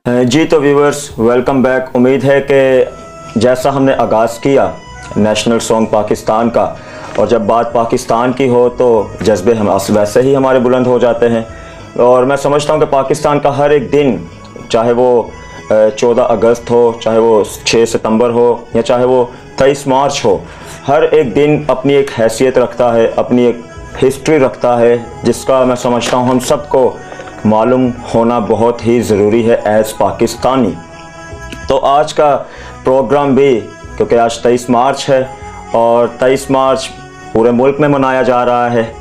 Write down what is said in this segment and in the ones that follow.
जी तो viewers, welcome back. उम्मीद है कि जैसा हमने आगाज़ किया नेशनल सॉन्ग पाकिस्तान का, और जब बात पाकिस्तान की हो तो जज्बे हम वैसे ही हमारे बुलंद हो जाते हैं। और मैं समझता हूँ कि पाकिस्तान का हर एक दिन, चाहे वो 14 अगस्त हो, चाहे वो 6 सितंबर हो, या चाहे वो 23 मार्च हो, हर एक दिन अपनी एक हैसियत रखता है, अपनी एक हिस्ट्री रखता है, जिसका मैं समझता हूँ हम सबको मालूम होना बहुत ही ज़रूरी है एज़ पाकिस्तानी। तो आज का प्रोग्राम भी, क्योंकि आज 23 मार्च है और 23 मार्च पूरे मुल्क में मनाया जा रहा है,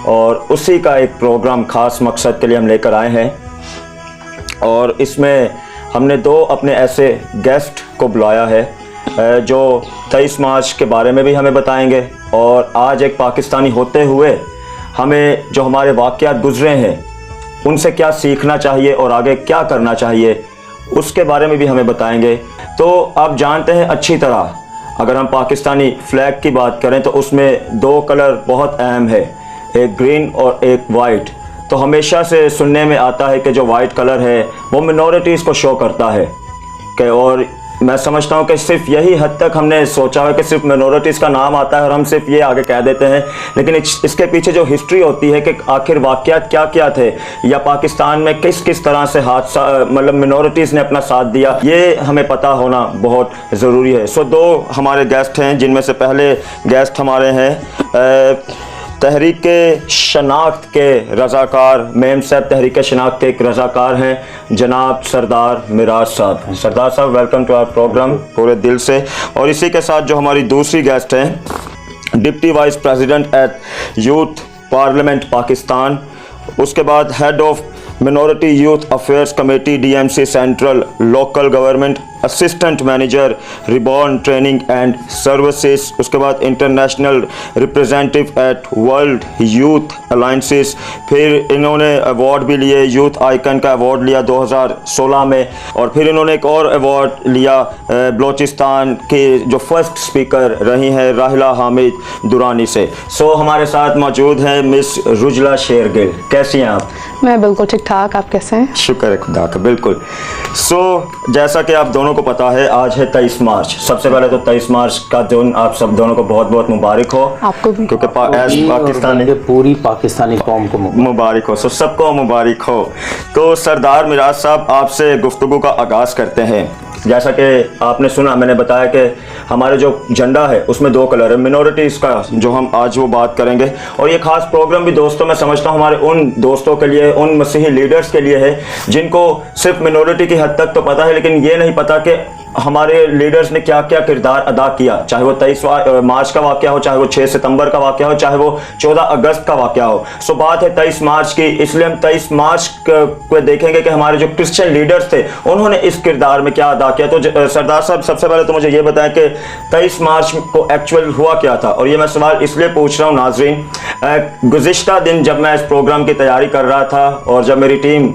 और उसी का एक प्रोग्राम ख़ास मकसद के लिए हम लेकर आए हैं। और इसमें हमने दो अपने ऐसे गेस्ट को बुलाया है जो 23 मार्च के बारे में भी हमें बताएंगे, और आज एक पाकिस्तानी होते हुए हमें जो हमारे वाक़यात गुज़रे हैं उनसे क्या सीखना चाहिए और आगे क्या करना चाहिए उसके बारे में भी हमें बताएंगे। तो आप जानते हैं अच्छी तरह, अगर हम पाकिस्तानी फ्लैग की बात करें तो उसमें दो कलर बहुत अहम है, एक ग्रीन और एक वाइट। तो हमेशा से सुनने में आता है कि जो वाइट कलर है वो मिनॉरिटीज़ को शो करता है कि, और मैं समझता हूँ कि सिर्फ यही हद तक हमने सोचा है कि सिर्फ मिनॉरिटीज़ का नाम आता है और हम सिर्फ ये आगे कह देते हैं, लेकिन इसके पीछे जो हिस्ट्री होती है कि आखिर वाक़यात क्या क्या थे, या पाकिस्तान में किस किस तरह से हादसा मतलब मिनॉरिटीज़ ने अपना साथ दिया, ये हमें पता होना बहुत ज़रूरी है। सो दो हमारे गेस्ट हैं, जिनमें से पहले गेस्ट हमारे हैं तहरीक शनाख्त के रज़ाकार, मेम साहब तहरीक शनाख्त के एक रज़ाकार हैं, जनाब सरदार मिराज साहब। सरदार साहब, वेलकम टू आवर प्रोग्राम पूरे दिल से। और इसी के साथ जो हमारी दूसरी गेस्ट हैं, deputy vice president at youth parliament Pakistan, उसके बाद head of minority youth affairs committee DMC central local government, assistant manager reborn training and services, उसके बाद international representative at world youth alliances. फिर इन्होंने अवार्ड भी लिए, यूथ आइकन का award लिया 2016 में, और फिर इन्होंने एक और अवार्ड लिया बलोचिस्तान के जो फर्स्ट स्पीकर रही हैं राहिला हामिद दुरानी से। सो हमारे साथ मौजूद हैं मिस रुजला शेरगिल। कैसी हैं आप? मैं बिल्कुल ठीक ठाक, आप कैसे हैं? शुक्र है खुदा का। बिल्कुल। सो जैसा कि आप दोनों को पता है, आज है 23 मार्च। सबसे पहले तो 23 मार्च का दिन आप सब दोनों को बहुत बहुत मुबारक हो। आपको भी, क्योंकि पाकिस्तानी पूरी पाकिस्तानी कौम को मुबारक हो। सो सबको मुबारक हो। तो सरदार मिराज साहब, आपसे गुफ्तगू का आगाज़ करते हैं। जैसा कि आपने सुना, मैंने बताया कि हमारे जो झंडा है उसमें दो कलर है, मिनॉरिटीज़ का जो हम आज वो बात करेंगे। और ये ख़ास प्रोग्राम भी दोस्तों, मैं समझता हूँ हमारे उन दोस्तों के लिए, उन मसीही लीडर्स के लिए है जिनको सिर्फ मिनॉरिटी की हद तक तो पता है, लेकिन ये नहीं पता कि हमारे लीडर्स ने क्या क्या किरदार अदा किया, चाहे वो 23 मार्च का वाक़या हो, चाहे वो 6 सितंबर का वाक़या हो, चाहे वो 14 अगस्त का वाक़या हो। सो बात है 23 मार्च की, इसलिए हम 23 मार्च को देखेंगे कि हमारे जो क्रिश्चियन लीडर्स थे उन्होंने इस किरदार में क्या अदा किया। तो सरदार साहब, सबसे पहले तो मुझे ये बताएं कि 23 मार्च को एक्चुअल हुआ क्या था। और ये मैं सवाल इसलिए पूछ रहा हूँ नाजरीन, गुज़िश्ता दिन जब मैं इस प्रोग्राम की तैयारी कर रहा था और जब मेरी टीम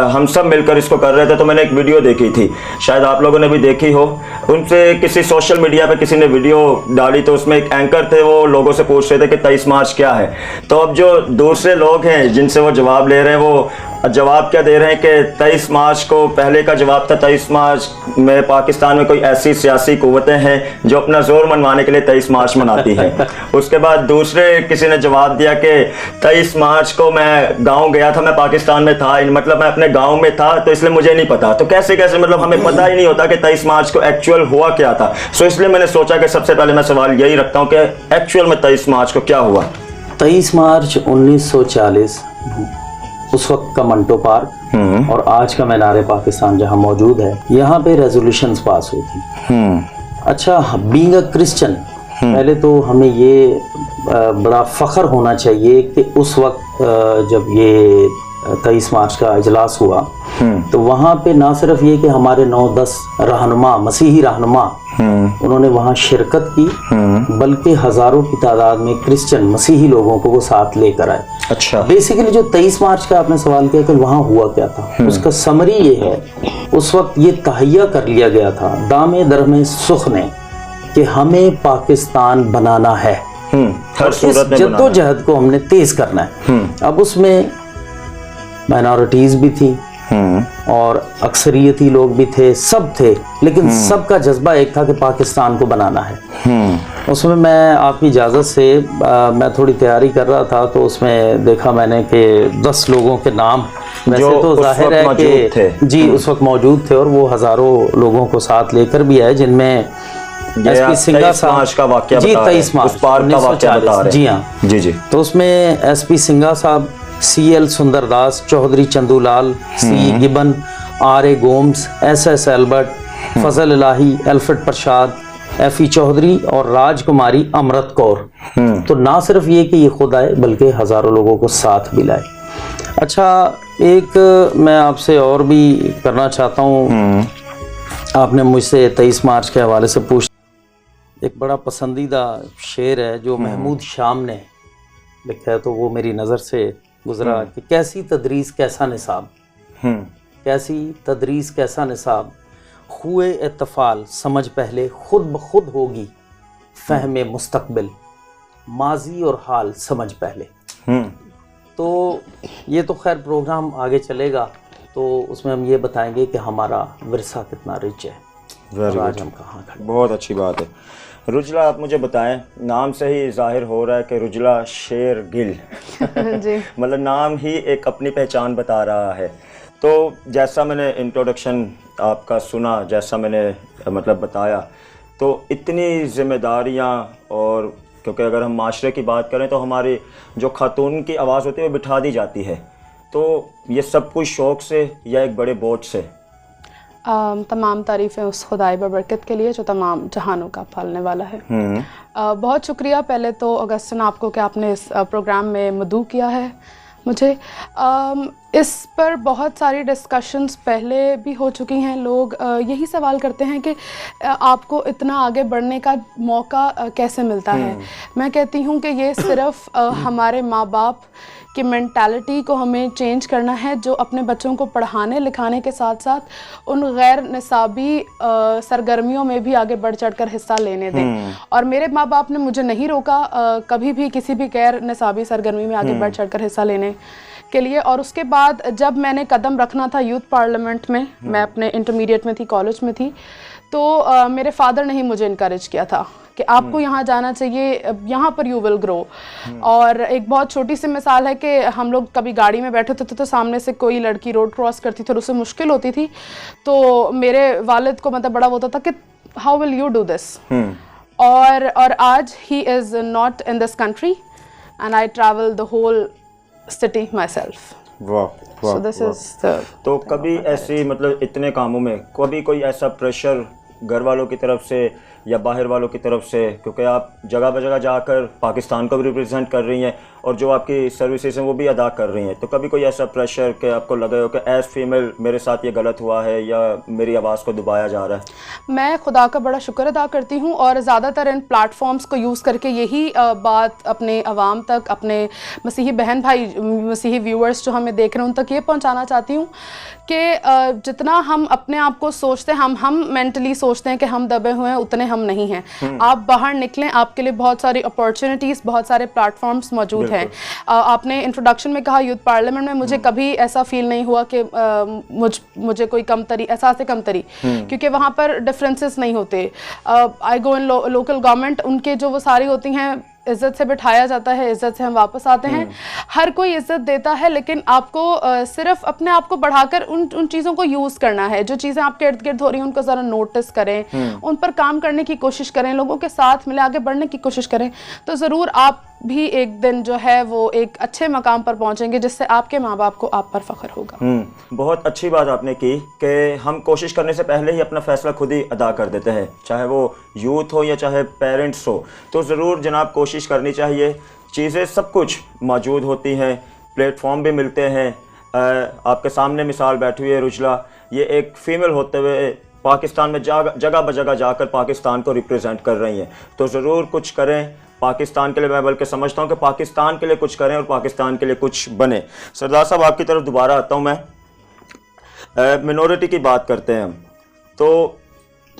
हम सब मिलकर इसको कर रहे थे, तो मैंने एक वीडियो देखी थी, शायद आप लोगों ने भी देखी हो। उनसे किसी सोशल मीडिया पे किसी ने वीडियो डाली, तो उसमें एक एंकर थे, वो लोगों से पूछ रहे थे कि 23 मार्च क्या है। तो अब जो दूसरे लोग हैं जिनसे वो जवाब ले रहे हैं, वो जवाब क्या दे रहे हैं कि 23 मार्च को, पहले का जवाब था 23 मार्च में पाकिस्तान में कोई ऐसी सियासी कुव्वतें हैं जो अपना जोर मनवाने के लिए 23 मार्च मनाती हैं। उसके बाद दूसरे किसी ने जवाब दिया कि 23 मार्च को मैं गांव गया था, मैं पाकिस्तान में था, मतलब मैं अपने गांव में था, तो इसलिए मुझे नहीं पता। तो कैसे कैसे, मतलब हमें पता ही नहीं होता कि 23 मार्च को एक्चुअल हुआ क्या था। सो इसलिए मैंने सोचा कि सबसे पहले मैं सवाल यही रखता हूँ कि एक्चुअल में 23 मार्च को क्या हुआ। 23 मार्च 1940 उस वक्त का मंटो पार्क और आज का मीनार पाकिस्तान जहां मौजूद है, यहाँ पे रेजोल्यूशंस पास हुई थी। अच्छा, बीइंग अ क्रिश्चियन, पहले तो हमें ये बड़ा फ़ख्र होना चाहिए कि उस वक्त जब ये 23 मार्च का इजलास हुआ, तो वहाँ पे ना सिर्फ ये कि हमारे 9-10 रहनुमा, मसीही रहनुमा, उन्होंने वहाँ शिरकत की, बल्कि हज़ारों की तादाद में क्रिश्चियन मसीही लोगों को वो साथ लेकर आए। अच्छा, बेसिकली जो 23 मार्च का आपने सवाल किया कि वहाँ हुआ क्या था, उसका समरी ये है, उस वक्त ये तहैया कर लिया गया था दामे दरमे सुख ने कि हमें पाकिस्तान बनाना है, हर सूरत में जद्दोजहद को हमने तेज करना है। अब उसमें माइनॉरिटीज़ भी थी, और अक्सरियती लोग भी थे, सब थे, लेकिन सबका जज्बा एक था कि पाकिस्तान को बनाना है। उसमें मैं आपकी इजाज़त से मैं थोड़ी तैयारी कर रहा था, तो उसमें देखा मैंने कि 10 लोगों के नाम, वैसे तो जाहिर है कि जी उस वक्त मौजूद थे, और वो हज़ारों लोगों को साथ लेकर भी आए, जिनमें एसपी सिंघा साहब का वाकया जी 23 मार्च 1940, जी हाँ जी। तो उसमें एसपी सिंघा साहब, CL Sundardas, Chaudhari Chandulal, C Gibbon, RA Gomes, SS Albert, Fazal Ilahi, Alfred Prasad, FE Chaudhari और राजकुमारी अमृत कौर। तो ना सिर्फ ये कि ये खुद आए, बल्कि हज़ारों लोगों को साथ भी लाए। अच्छा, एक मैं आपसे और भी करना चाहता हूँ, आपने मुझसे 23 मार्च के हवाले से पूछ, एक बड़ा पसंदीदा शेर है जो महमूद शाम ने लिखा है, तो वो मेरी नज़र से गुजरा कि कैसी तदरीस कैसा निसाब, कैसी तदरीस कैसा निसाब, हुए इत्तफाल समझ पहले खुद ब खुद होगी, फहमे मुस्तकबिल माजी और हाल समझ पहले। तो ये तो खैर प्रोग्राम आगे चलेगा, तो उसमें हम ये बताएंगे कि हमारा विरसा कितना रिच है और आज हम कहाँ खड़े। बहुत अच्छी बात है। रुजला, आप मुझे बताएं, नाम से ही जाहिर हो रहा है कि रुजला शेर गिल जी। मतलब नाम ही एक अपनी पहचान बता रहा है। तो जैसा मैंने इंट्रोडक्शन आपका सुना, जैसा मैंने मतलब बताया, तो इतनी ज़िम्मेदारियां, और क्योंकि अगर हम माशरे की बात करें तो हमारी जो खातून की आवाज़ होती है वो बिठा दी जाती है, तो ये सब कुछ शौक़ से या एक बड़े बोझ से? तमाम तारीफ़ें उस खुदाई बरकत के लिए जो तमाम जहानों का पालने वाला है। बहुत शुक्रिया पहले तो अगस्टिन आपको कि आपने इस प्रोग्राम में मदऊ किया है मुझे। इस पर बहुत सारी डिस्कशंस पहले भी हो चुकी हैं। लोग यही सवाल करते हैं कि आपको इतना आगे बढ़ने का मौका कैसे मिलता है। मैं कहती हूँ कि ये सिर्फ़ हमारे माँ बाप की मेंटालिटी को हमें चेंज करना है, जो अपने बच्चों को पढ़ाने लिखाने के साथ साथ उन गैर निसाबी सरगर्मियों में भी आगे बढ़ चढ़ कर हिस्सा लेने दें। और मेरे माँ बाप ने मुझे नहीं रोका कभी भी किसी भी गैर निसाबी सरगर्मी में आगे बढ़ चढ़ कर हिस्सा लेने के लिए। और उसके बाद जब मैंने कदम रखना था यूथ पार्लियामेंट में, मैं अपने इंटरमीडिएट में थी, कॉलेज में थी, तो मेरे फादर ने ही मुझे इनकरेज किया था कि आपको यहाँ जाना चाहिए, यहाँ पर यू विल ग्रो। और एक बहुत छोटी सी मिसाल है कि हम लोग कभी गाड़ी में बैठे थे तो सामने से कोई लड़की रोड क्रॉस करती थी और उससे मुश्किल होती थी, तो मेरे वालिद को मतलब बड़ा होता था कि how will you do this. और आज ही is not in this country and I travel the whole city myself. तो कभी ऐसी मतलब इतने कामों में कभी कोई ऐसा प्रेशर घर वालों की तरफ से या बाहर वालों की तरफ से, क्योंकि आप जगह ब जगह जाकर पाकिस्तान को भी रिप्रेजेंट कर रही हैं और जो आपकी सर्विसेज हैं वो भी अदा कर रही हैं, तो कभी कोई ऐसा प्रेशर कि आपको लगे हो कि एज फीमेल मेरे साथ ये गलत हुआ है या मेरी आवाज़ को दबाया जा रहा है? मैं खुदा का बड़ा शुक्र अदा करती हूँ और ज़्यादातर इन प्लेटफॉर्म्स को यूज़ करके यही बात अपने अवाम तक, अपने मसीही बहन भाई, मसीही व्यूअर्स जो हमें देख रहे हैं उन तक ये पहुँचाना चाहती हूँ कि जितना हम अपने आप को सोचते हैं, हम मेंटली सोचते हैं कि हम दबे हुए हैं, उतने हम नहीं हैं। आप बाहर निकलें, आपके लिए बहुत सारी अपॉर्चुनिटीज़, बहुत सारे प्लेटफॉर्म्स मौजूद हैं। आपने इंट्रोडक्शन में कहा यूथ पार्लियामेंट में, मुझे कभी ऐसा फील नहीं हुआ कि मुझे कोई कमतरी, एहसास कमतरी, क्योंकि वहाँ पर डिफरेंसेस नहीं होते। आई गो इन लोकल गवर्नमेंट, उनके जो वो सारी होती हैं, इज़्ज़त से बिठाया जाता है, इज़्ज़त से हम वापस आते हैं, हर कोई इज़्ज़त देता है, लेकिन आपको सिर्फ अपने आप को बढ़ाकर उन चीज़ों को यूज़ करना है। जो चीज़ें आपके इर्द गिर्द हो रही हैं उनको ज़रा नोटिस करें, उन पर काम करने की कोशिश करें, लोगों के साथ मिले आगे बढ़ने की कोशिश करें, तो ज़रूर आप भी एक दिन जो है वो एक अच्छे मकाम पर पहुंचेंगे जिससे आपके माँ बाप को आप पर फ़ख्र होगा। बहुत अच्छी बात आपने की कि हम कोशिश करने से पहले ही अपना फ़ैसला खुद ही अदा कर देते हैं, चाहे वो यूथ हो या चाहे पेरेंट्स हो। तो ज़रूर जनाब कोशिश करनी चाहिए। चीज़ें सब कुछ मौजूद होती हैं, प्लेटफॉर्म भी मिलते हैं। आपके सामने मिसाल बैठी हुई है रुजला, ये एक फ़ीमेल होते हुए पाकिस्तान में जगह ब जगह जाकर पाकिस्तान को रिप्रेजेंट कर रही हैं। तो ज़रूर कुछ करें पाकिस्तान के लिए। मैं बल्कि समझता हूँ कि पाकिस्तान के लिए कुछ करें और पाकिस्तान के लिए कुछ बने। सरदार साहब, आपकी तरफ दोबारा आता हूँ मैं। मिनॉरिटी की बात करते हैं हम, तो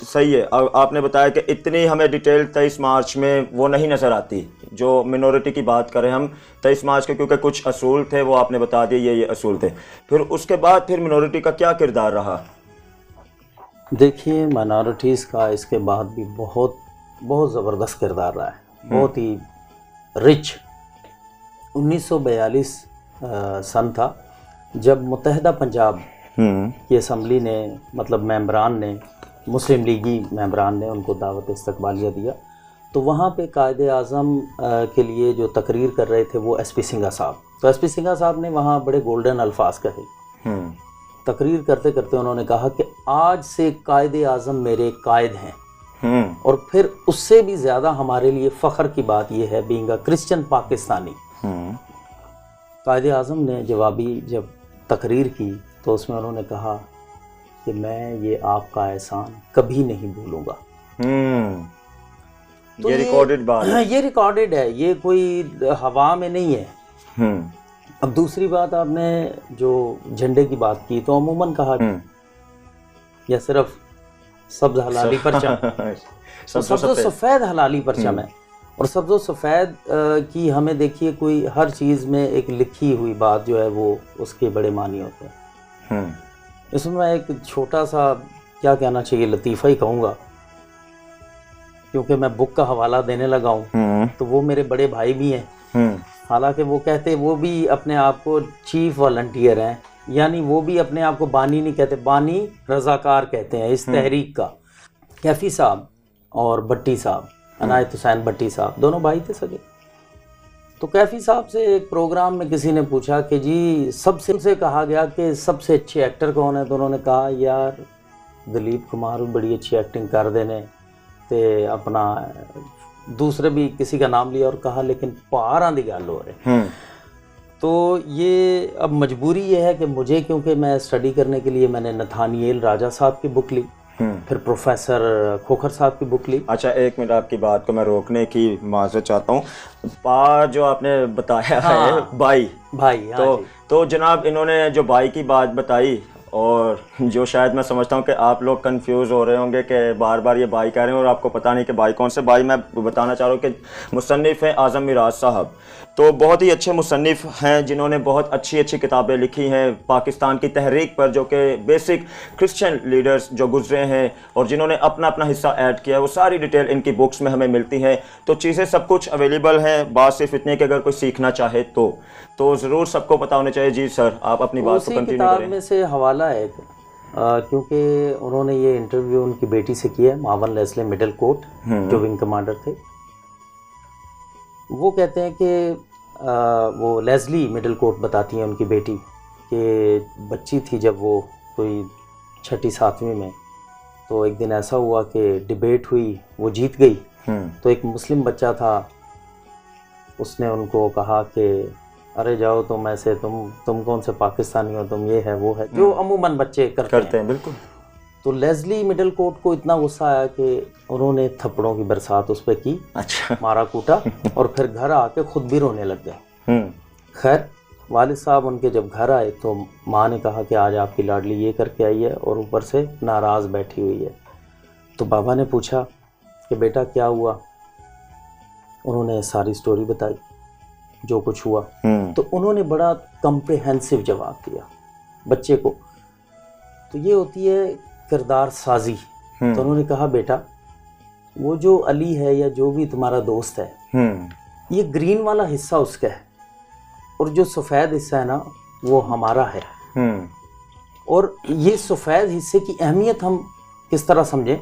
सही है। अब आपने बताया कि इतनी हमें डिटेल 23 मार्च में वो नहीं नज़र आती। जो मिनॉरिटी की बात करें हम 23 मार्च के, क्योंकि कुछ असूल थे वो आपने बता दिए, ये असूल थे। फिर उसके बाद फिर मिनॉरिटी का क्या किरदार रहा? देखिए, माइनॉरिटीज़ का इसके बाद भी बहुत बहुत ज़बरदस्त किरदार रहा है, बहुत ही रिच। 1942 सन था जब मुत्तहिदा पंजाब की असम्बली ने, मतलब मेंबरान ने, मुस्लिम लीगी मेंबरान ने उनको दावत इस्तकबालिया दिया। तो वहाँ पे कायदे आज़म के लिए जो तकरीर कर रहे थे वो एसपी सिंघा साहब। तो एसपी सिंघा साहब ने वहाँ बड़े गोल्डन अल्फाज कहे। तकरीर करते करते उन्होंने कहा कि आज से कायदे आज़म मेरे कायद हैं, और फिर उससे भी ज़्यादा हमारे लिए फ़ख्र की बात यह है, बीइंग अ क्रिश्चियन पाकिस्तानी। कायदे आज़म ने जवाबी जब तकरीर की तो उसमें उन्होंने कहा कि मैं ये आपका एहसान कभी नहीं भूलूंगा। तो ये रिकॉर्डेड बात है। ये रिकॉर्डेड है, ये कोई हवा में नहीं है। अब दूसरी बात, आपने जो झंडे की बात की तो अमूमन कहा या सिर्फ सब्ज़ हलाली परचम, सब्ज़ सफ़ेद हलाली परचम है। और सब्ज़ सफ़ेद की हमें देखिए, कोई हर चीज़ में एक लिखी हुई बात जो है वो उसके बड़े मानी होते हैं। इसमें मैं एक छोटा सा, क्या कहना चाहिए, लतीफ़ा ही कहूँगा, क्योंकि मैं बुक का हवाला देने लगा हूँ तो वो मेरे बड़े भाई भी हैं। हालांकि वो कहते, वो भी अपने आप को चीफ वॉलंटियर हैं, यानी वो भी अपने आप को बानी नहीं कहते, बानी रज़ाकार कहते हैं इस तहरीक का। कैफ़ी साहब और भट्टी साहब, अनायत हुसैन भट्टी साहब, दोनों भाई थे सगे। तो कैफ़ी साहब से एक प्रोग्राम में किसी ने पूछा कि जी सबसे उनसे कहा गया कि सबसे अच्छे एक्टर कौन है, तो उन्होंने कहा यार दिलीप कुमार बड़ी अच्छी एक्टिंग कर देने, ते अपना दूसरे भी किसी का नाम लिया और कहा लेकिन पहाड़ां दी गल हो रहे। तो ये अब मजबूरी ये है कि मुझे, क्योंकि मैं स्टडी करने के लिए मैंने नथानिएल राजा साहब की बुक ली, फिर प्रोफेसर खोखर साहब की बुक ली। अच्छा, एक मिनट, आपकी बात को मैं रोकने की माजरत चाहता हूँ। पा जो आपने बताया है भाई, तो जनाब इन्होंने जो भाई की बात बताई, और जो शायद मैं समझता हूँ कि आप लोग कंफ्यूज हो रहे होंगे कि बार बार ये भाई कह रहे हैं और आपको पता नहीं कि भाई कौन से भाई। मैं बताना चाह रहा हूँ कि मुसन्निफ़ हैं आज़म मिराज साहब, तो बहुत ही अच्छे मुसन्निफ़ हैं जिन्होंने बहुत अच्छी अच्छी किताबें लिखी हैं पाकिस्तान की तहरीक पर, जो कि बेसिक क्रिश्चियन लीडर्स जो गुजरे हैं और जिन्होंने अपना अपना हिस्सा ऐड किया है, वो सारी डिटेल इनकी बुक्स में हमें मिलती हैं। तो चीज़ें सब कुछ अवेलेबल हैं, बात सिर्फ इतनी कि अगर कोई सीखना चाहे तो ज़रूर सबको पता होना चाहिए। जी सर, आप अपनी बात को कंटिन्यू करें। में से हवाला है क्योंकि उन्होंने ये इंटरव्यू उनकी बेटी से किया है, मावन लेस्ले मिडल कोट, जो विंग कमांडर थे। वो कहते हैं कि वो लेस्ली मिडल कोट बताती हैं उनकी बेटी कि बच्ची थी जब वो कोई 6वीं 7वीं में, तो एक दिन ऐसा हुआ कि डिबेट हुई, वो जीत गई। तो एक मुस्लिम बच्चा था, उसने उनको कहा कि अरे जाओ तुम ऐसे, तुम कौन से पाकिस्तानी हो, तुम ये है वो है, जो अमूमन बच्चे करते हैं। बिल्कुल। तो लेस्ली मिडल कोट को इतना गुस्सा आया कि उन्होंने थप्पड़ों की बरसात उस पर की। अच्छा। मारा कूटा और फिर घर आके खुद भी रोने लग गए। खैर वालिद साहब उनके जब घर आए तो माँ ने कहा कि आज आपकी लाडली ये करके आई है और ऊपर से नाराज़ बैठी हुई है। तो बाबा ने पूछा कि बेटा क्या हुआ, उन्होंने सारी स्टोरी बताई जो कुछ हुआ। तो उन्होंने बड़ा कम्प्रिहेंसिव जवाब दिया बच्चे को। तो ये होती है किरदार साजी। तो उन्होंने कहा बेटा वो जो अली है या जो भी तुम्हारा दोस्त है, ये ग्रीन वाला हिस्सा उसका है और जो सफ़ेद हिस्सा है ना वो हमारा है। और ये सफ़ेद हिस्से की अहमियत हम किस तरह समझें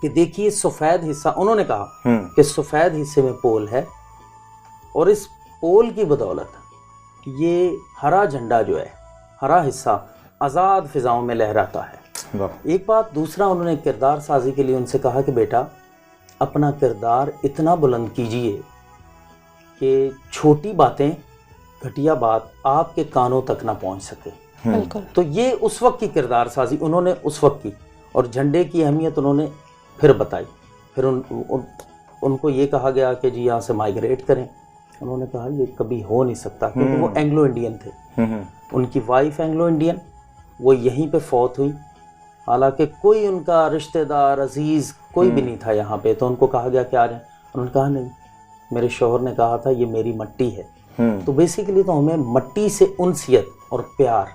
कि देखिए सफ़ेद हिस्सा, उन्होंने कहा कि सफ़ेद हिस्से में पोल है और इस पोल की बदौलत ये हरा झंडा जो है, हरा हिस्सा आज़ाद फ़िज़ाओं में लहराता है। एक बात। दूसरा, उन्होंने किरदार साजी के लिए उनसे कहा कि बेटा अपना किरदार इतना बुलंद कीजिए कि छोटी बातें, घटिया बात आपके कानों तक ना पहुंच सके। तो ये उस वक्त की किरदार साजी उन्होंने उस वक्त की, और झंडे की अहमियत उन्होंने फिर बताई। फिर उनको ये कहा गया कि जी यहाँ से माइग्रेट करें। उन्होंने कहा ये कभी हो नहीं सकता, क्योंकि वो एंग्लो इंडियन थे। उनकी वाइफ एंग्लो इंडियन, वो यहीं पे फौत हुई हालांकि कोई उनका रिश्तेदार अजीज कोई भी नहीं था यहाँ पे। तो उनको कहा गया कि आ जाए, उन्होंने कहा नहीं, मेरे शौहर ने कहा था ये मेरी मट्टी है। तो बेसिकली तो हमें मट्टी से उनसियत और प्यार,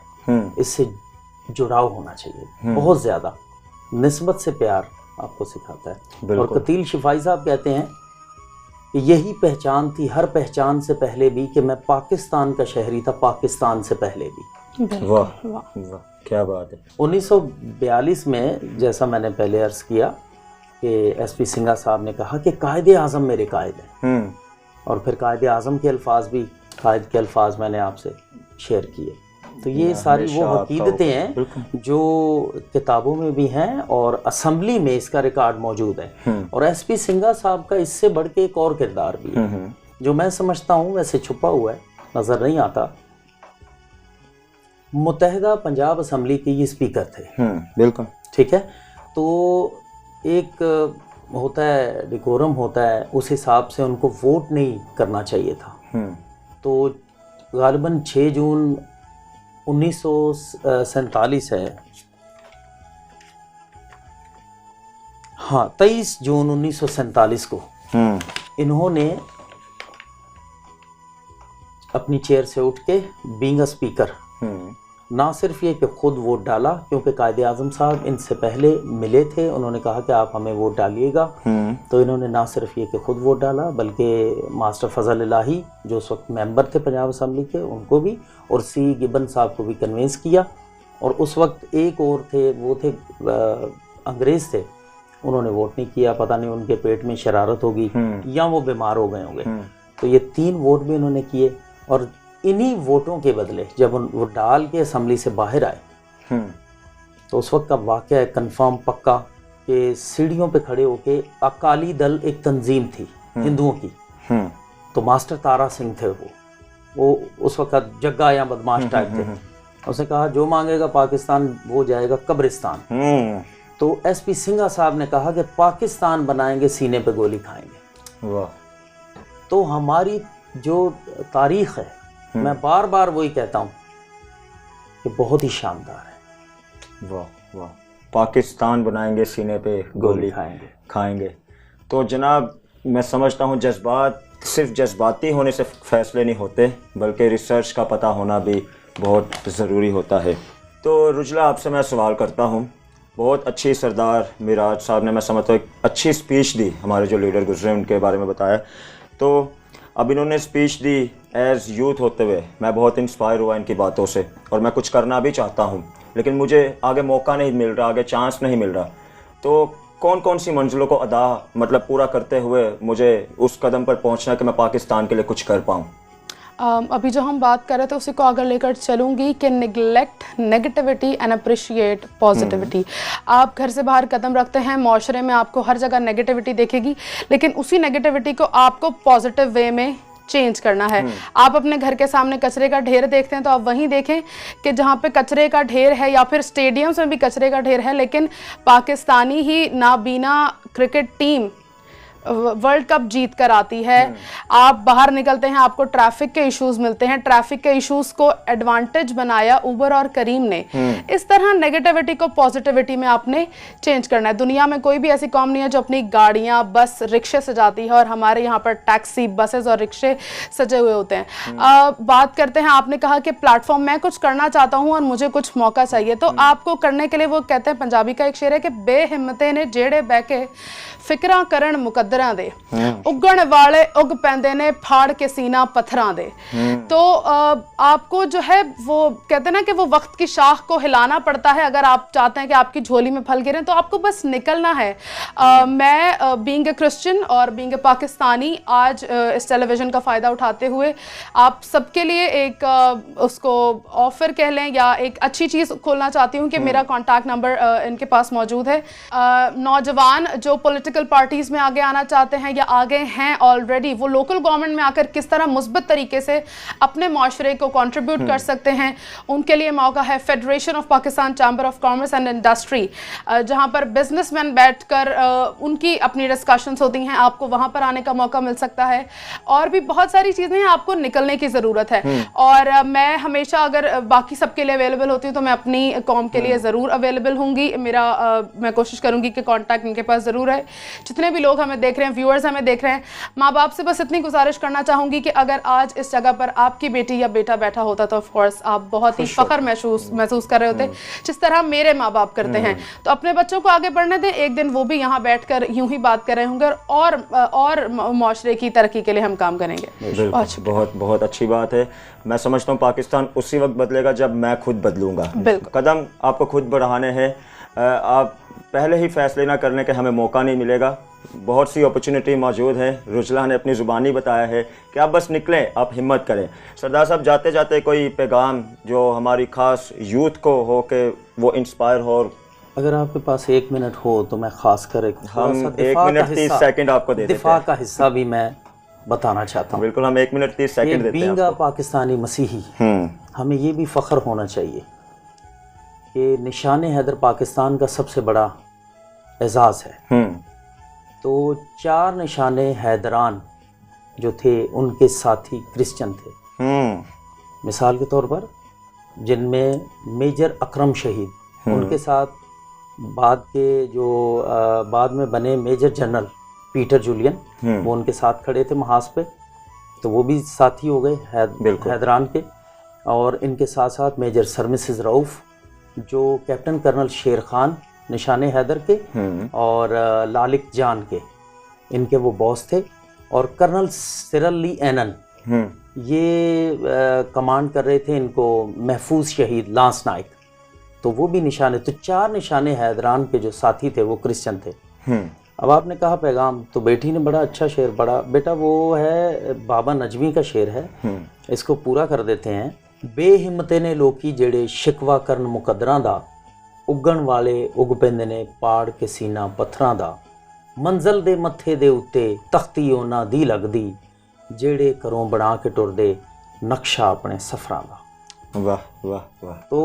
इससे जुड़ाव होना चाहिए बहुत ज़्यादा। निस्बत से प्यार आपको सिखाता है। और कतील शिफाई साहब कहते हैं कि यही पहचान थी हर पहचान से पहले भी कि मैं पाकिस्तान का शहरी था, पाकिस्तान से पहले भी। वाह वाह, क्या बात है। 1942 में जैसा मैंने पहले अर्ज किया कि एसपी सिंघा साहब ने कहा कि कायदे आज़म मेरे कायद हैं, और फिर कायदे आज़म के अल्फाज भी, कायद के अल्फाज मैंने आपसे शेयर किए। तो ये सारी वो हकीकतें हैं जो किताबों में भी हैं और असम्बली में इसका रिकॉर्ड मौजूद है। और एसपी सिंघा साहब का इससे बढ़ के एक और किरदार भी है जो मैं समझता हूँ वैसे छुपा हुआ है, नज़र नहीं आता। मुत्तहिदा पंजाब असम्बली के ये स्पीकर थे। बिल्कुल ठीक है। तो एक होता है डिकोरम होता है, उस हिसाब से उनको वोट नहीं करना चाहिए था। तो गालिबन 6 जून 1947 है, हाँ 23 जून 1947 को इन्होंने अपनी चेयर से उठ के बीइंग अ स्पीकर ना सिर्फ ये कि खुद वोट डाला, क्योंकि कायदे आज़म साहब इनसे पहले मिले थे, उन्होंने कहा कि आप हमें वोट डालिएगा। तो इन्होंने ना सिर्फ ये कि खुद वोट डाला बल्कि मास्टर फजल इलाही जो उस वक्त मेंबर थे पंजाब असम्बली के, उनको भी, और सी गिबन साहब को भी कन्विंस किया। और उस वक्त एक और थे, वो थे अंग्रेज़ थे, उन्होंने वोट नहीं किया। पता नहीं उनके पेट में शरारत होगी या वो बीमार हो गए होंगे। तो ये 3 वोट भी उन्होंने किए। और इन्हीं वोटों के बदले जब वो डाल के असम्बली से बाहर आए तो उस वक्त का वाक़या है कंफर्म पक्का कि सीढ़ियों पे खड़े होके अकाली दल एक तंजीम थी हिंदुओं की, तो मास्टर तारा सिंह थे वो उस वक्त जग्गा या बदमाश टाइप थे। उसने कहा जो मांगेगा पाकिस्तान वो जाएगा कब्रिस्तान। तो एसपी सिंघा साहब ने कहा कि पाकिस्तान बनाएंगे, सीने पे गोली खाएंगे। वाह। तो हमारी जो तारीख है, मैं बार बार वही कहता हूँ कि बहुत ही शानदार है। वाह वाह, पाकिस्तान बनाएंगे, सीने पे गोली खाएंगे। तो जनाब मैं समझता हूँ जज्बात सिर्फ जज्बाती होने से फ़ैसले नहीं होते, बल्कि रिसर्च का पता होना भी बहुत ज़रूरी होता है। तो रुजला आपसे मैं सवाल करता हूँ, बहुत अच्छी सरदार मिराज साहब ने, मैं समझता हूँ, एक अच्छी स्पीच दी, हमारे जो लीडर गुजरे उनके बारे में बताया। तो अब इन्होंने स्पीच दी एज़ यूथ होते हुए, मैं बहुत इंस्पायर हुआ इनकी बातों से, और मैं कुछ करना भी चाहता हूँ, लेकिन मुझे आगे मौका नहीं मिल रहा, आगे चांस नहीं मिल रहा। तो कौन कौन सी मंजिलों को मतलब पूरा करते हुए मुझे उस कदम पर पहुँचना कि मैं पाकिस्तान के लिए कुछ कर पाऊँ? अभी जो हम बात कर रहे थे उसी को आगे लेकर चलूँगी कि neglect negativity and appreciate positivity. आप घर से बाहर कदम रखते हैं, माशरे में आपको हर जगह नेगेटिविटी देखेगी, लेकिन उसी नेगेटिविटी को आपको पॉजिटिव वे में चेंज करना है। आप अपने घर के सामने कचरे का ढेर देखते हैं तो आप वहीं देखें कि जहाँ पे कचरे का ढेर है, या फिर स्टेडियम्स में भी कचरे का ढेर है, लेकिन पाकिस्तानी ही नाबीना क्रिकेट टीम वर्ल्ड कप जीत कर आती है। आप बाहर निकलते हैं, आपको ट्रैफिक के इश्यूज मिलते हैं, ट्रैफिक के इश्यूज को एडवांटेज बनाया उबर और करीम ने। इस तरह नेगेटिविटी को पॉजिटिविटी में आपने चेंज करना है। दुनिया में कोई भी ऐसी कौम नहीं है जो अपनी गाड़ियां, बस, रिक्शे सजाती है, और हमारे यहाँ पर टैक्सी, बसेस और रिक्शे सजे हुए होते हैं। बात करते हैं, आपने कहा कि प्लेटफॉर्म, मैं कुछ करना चाहता हूँ और मुझे कुछ मौका चाहिए, तो आपको करने के लिए, वो कहते हैं, पंजाबी का एक शेर है कि बेहिम्मते ने जेड़े बहके फिक्रा करन मुकद्दरां दे, उगण वाले उग पैंदे ने फाड़ के सीना पत्थरां दे। तो आपको जो है वो कहते हैं ना कि वो वक्त की शाख को हिलाना पड़ता है। अगर आप चाहते हैं कि आपकी झोली में फल गिरे तो आपको बस निकलना है। मैं बीइंग ए क्रिश्चियन और बीइंग ए पाकिस्तानी आज इस टेलीविज़न का फ़ायदा उठाते हुए आप सबके लिए एक उसको ऑफ़र कह लें या एक अच्छी चीज़ खोलना चाहती हूँ कि मेरा कॉन्टैक्ट नंबर इनके पास मौजूद है। नौजवान जो पॉलिटिकल पार्टीज़ में आगे आना चाहते हैं या आगे हैं ऑलरेडी, वो लोकल गवर्नमेंट में आकर किस तरह मुस्बत तरीके से अपने माशरे को कंट्रीब्यूट कर सकते हैं, उनके लिए मौका है। Federation of Pakistan chamber of commerce and industry, जहां पर बिजनेसमैन बैठकर उनकी अपनी डिस्कशंस होती हैं, आपको वहां पर आने का मौका मिल सकता है। और भी बहुत सारी चीज़ें हैं, आपको निकलने की ज़रूरत है। और मैं हमेशा अगर बाकी सबके लिए अवेलेबल होती हूँ तो मैं अपनी कौम के लिए ज़रूर अवेलेबल होंगी। मैं कोशिश करूँगी कि कॉन्टैक्ट इनके पास ज़रूर है। जितने भी लोग हमें देख रहे हैं, व्यूअर्स हमें देख रहे हैं, माँ बाप से बस इतनी गुजारिश करना चाहूँगी कि अगर आज इस जगह पर आपकी बेटी या बेटा बैठा होता तो ऑफ कोर्स आप बहुत ही फ़ख्र महसूस कर रहे होते, जिस तरह मेरे माँ बाप करते हैं। तो अपने बच्चों को आगे बढ़ने दें, एक दिन वो भी यहाँ बैठकर यूं ही बात कर रहे होंगे और माशरे की तरक्की के लिए हम काम करेंगे। बहुत बहुत अच्छी बात है। मैं समझता हूँ पाकिस्तान उसी वक्त बदलेगा जब मैं खुद बदलूंगा। कदम आपको खुद बढ़ाने हैं। आप पहले ही फैसले ना करने के हमें मौका नहीं मिलेगा। बहुत सी अपॉर्चुनिटी मौजूद है। रुजला ने अपनी ज़ुबानी बताया है कि आप बस निकलें, आप हिम्मत करें। सरदार साहब, जाते जाते कोई पैगाम जो हमारी ख़ास यूथ को हो कि वो इंस्पायर हो? अगर आपके पास 1 मिनट हो तो मैं खास कर हम 1 मिनट 30 सेकंड आपको दे देते हैं। दिफा का हिस्सा भी मैं बताना चाहता हूँ। बिल्कुल, हम 1 मिनट 30 सेकंड देते हैं बीइंग पाकिस्तानी मसीही, हमें ये भी फ़ख्र होना चाहिए कि निशान हैदर पाकिस्तान का सबसे बड़ा एजाज़ है। तो 4 निशान हैदरान जो थे उनके साथी क्रिश्चियन थे। मिसाल के तौर पर जिनमें मेजर अकरम शहीद, उनके साथ बाद में बने मेजर जनरल पीटर जूलियन, वो उनके साथ खड़े थे महाज पे, तो वो भी साथी हो गए हैदरान के। और इनके साथ साथ मेजर सर मिसेस रऊफ़, जो कैप्टन कर्नल शेर खान निशान हैदर के और लालिक जान के, इनके वो बॉस थे। और कर्नल सिरल ली एनन, ये कमांड कर रहे थे इनको महफूज शहीद लांस नाइक, तो वो भी निशाने। तो 4 निशाने हैदरान के जो साथी थे वो क्रिश्चियन थे। अब आपने कहा पैगाम, तो बेटी ने बड़ा अच्छा शेर पढ़ा। बेटा वो है बाबा नजमी का शेर है, इसको पूरा कर देते हैं। बेहिम्मते ने लोकी जेड़े शिकवा करन मुकद्दरां दा, उगण वाले उग पैंदे ने पाड़ के सीना पत्थरां दा, मंਜ਼ਲ ਦੇ ਮੱਥੇ ਦੇ ਉੱਤੇ ਤਖਤੀ ਉਹਨਾਂ ਦੀ ਲੱਗਦੀ, ਜਿਹੜੇ ਘਰੋਂ ਬਣਾ ਕੇ ਟੁਰਦੇ नक्शा अपने सफरां दा। वाह वाह वाह। तो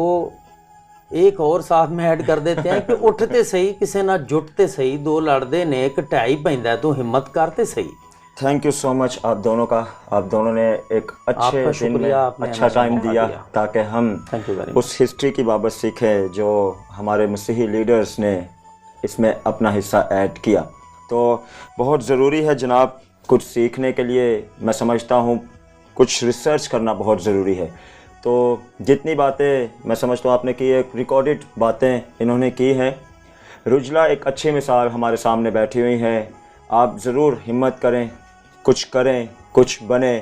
एक और साथ में ऐड कर देते हैं कि उठते सही किसी ना जुटते सही, दो लड़दे ने एक ढाई पैंदा तो हिम्मत करते सही। थैंक यू सो मच आप दोनों का। आप दोनों ने एक अच्छे दिन में अच्छा टाइम दिया ताकि हम उस हिस्ट्री की बाबत सीखें जो हमारे मसीही लीडर्स ने इसमें अपना हिस्सा ऐड किया। तो बहुत ज़रूरी है जनाब, कुछ सीखने के लिए मैं समझता हूँ कुछ रिसर्च करना बहुत ज़रूरी है। तो जितनी बातें मैं समझता हूँ आपने की, एक रिकॉर्डेड बातें इन्होंने की हैं। रुजला एक अच्छी मिसाल हमारे सामने बैठी हुई है। आप ज़रूर हिम्मत करें, कुछ करें, कुछ बने,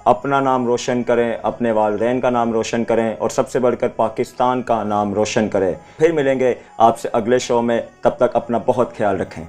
अपना नाम रोशन करें, अपने वालिदैन का नाम रोशन करें और सबसे बढ़कर पाकिस्तान का नाम रोशन करें। फिर मिलेंगे आपसे अगले शो में, तब तक अपना बहुत ख्याल रखें।